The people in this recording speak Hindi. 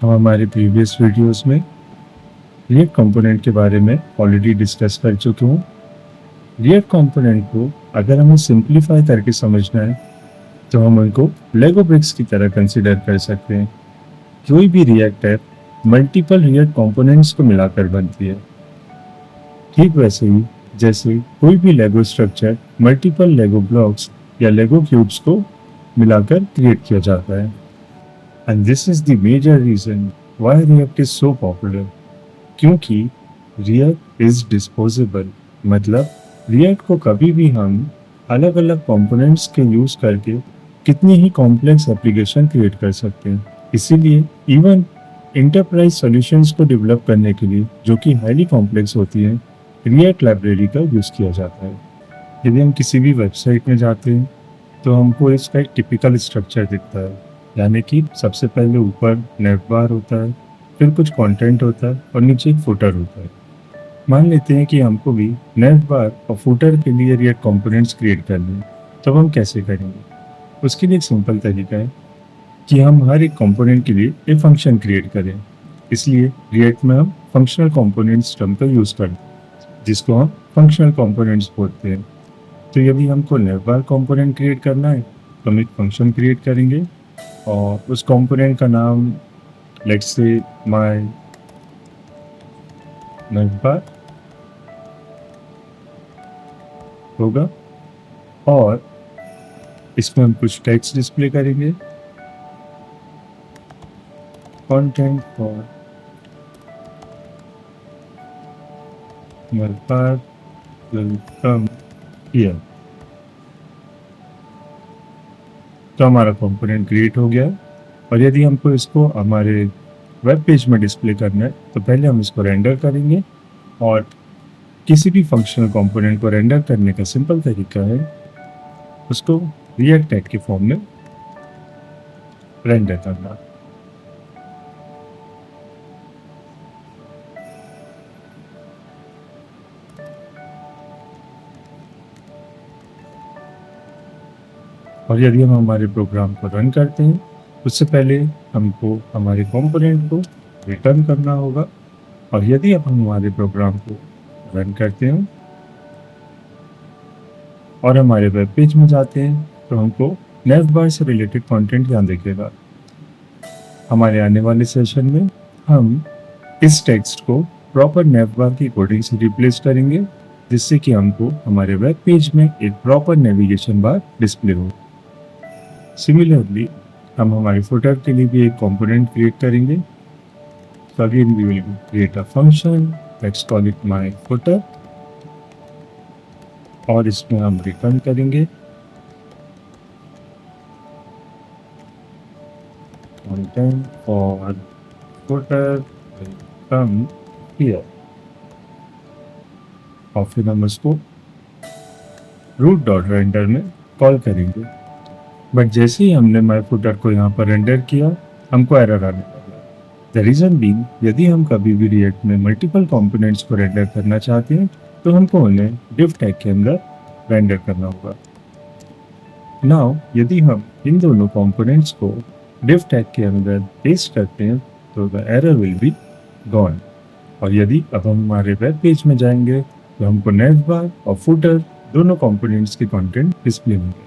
हम हमारे प्रीवियस वीडियोस में रिएक्ट कंपोनेंट के बारे में ऑलरेडी डिस्कस कर चुके हूँ। रिएक्ट कंपोनेंट को अगर हमें सिंप्लीफाई करके समझना है तो हम उनको लेगो ब्रिक्स की तरह कंसिडर कर सकते हैं। कोई भी react app multiple react components को मिलाकर बनती है। ठीक वैसे ही जैसे कोई भी Lego structure multiple Lego blocks या लेगो क्यूब्स को मिलाकर क्रिएट किया जाता है। And this is the major reason why React is so popular, क्योंकि रिएक्ट इज डिस्पोजेबल। मतलब रिएक्ट को कभी भी हम अलग अलग कंपोनेंट्स के यूज करके कितनी ही कॉम्प्लेक्स एप्लीकेशन क्रिएट कर सकते हैं। इसीलिए इवन इंटरप्राइज सॉल्यूशंस को डेवलप करने के लिए जो कि हाईली कॉम्प्लेक्स होती है, रिएक्ट लाइब्रेरी का यूज किया जाता है। यदि हम किसी भी वेबसाइट में जाते हैं तो हमको इसका एक टिपिकल स्ट्रक्चर दिखता है, यानी कि सबसे पहले ऊपर नेव बार होता है, फिर कुछ कंटेंट होता है और नीचे एक फुटर होता है। मान लेते हैं कि हमको भी नेव बार और फुटर के लिए रिएक्ट कंपोनेंट्स क्रिएट करने हैं, तो हम कैसे करेंगे? उसके लिए एक सिंपल तरीका है कि हम हर एक कंपोनेंट के लिए एक फंक्शन क्रिएट करें। इसलिए रिएक्ट में हम फंक्शनल कंपोनेंट्स टर्म का यूज करते हैं, जिसको हम फंक्शनल कंपोनेंट्स बोलते हैं। तो यदि हमको नेव बार कंपोनेंट क्रिएट करना है तो हम एक फंक्शन क्रिएट करेंगे और उस कंपोनेंट का नाम लेट्स से माय नेव बार होगा और इसमें हम कुछ टेक्स्ट डिस्प्ले करेंगे। Content for naive bar will come here. तो हमारा कंपोनेंट क्रिएट हो गया। और यदि हमको इसको हमारे वेब पेज में डिस्प्ले करना है तो पहले हम इसको रेंडर करेंगे। और किसी भी फंक्शनल कंपोनेंट को रेंडर करने का सिंपल तरीका है उसको रिएक्ट टैग के फॉर्म में रेंडर करना। और यदि हम हमारे प्रोग्राम को रन करते हैं उससे पहले हमको हमारे कंपोनेंट को रिटर्न करना होगा। और यदि अब हम हमारे प्रोग्राम को रन करते हैं और हमारे वेब पेज में जाते हैं तो हमको नेव बार से रिलेटेड कंटेंट यहाँ दिखेगा। हमारे आने वाले सेशन में हम इस टेक्स्ट को प्रॉपर नेव बार की कोडिंग से रिप्लेस करेंगे, जिससे कि हमको हमारे वेब पेज में एक प्रॉपर नेविगेशन बार डिस्प्ले हो। सिमिलरली हम हमारे फुटर के लिए भी एक कंपोनेंट क्रिएट करेंगे। So again we will create a function, let's call it my footer और इसमें हम रिटर्न करेंगे content for footer will come here और फिर हम इसको root.render में कॉल करेंगे। बट जैसे ही हमने my footer को यहाँ पर रेंडर किया हमको एरर आने लगा। द रीजन बीइंग, यदि हम कभी भी रिएक्ट में मल्टीपल कंपोनेंट्स को रेंडर करना चाहते हैं तो हमको उन्हें div टैग के अंदर रेंडर करना होगा। नाउ यदि हम इन दोनों कंपोनेंट्स को div टैग के अंदर पेस्ट करते हैं तो the error will be gone. और यदि अब हम हमारे वेब पेज में जाएंगे तो हमको नेव बार और फुटर दोनों कंपोनेंट्स के कंटेंट डिस्प्ले होंगे।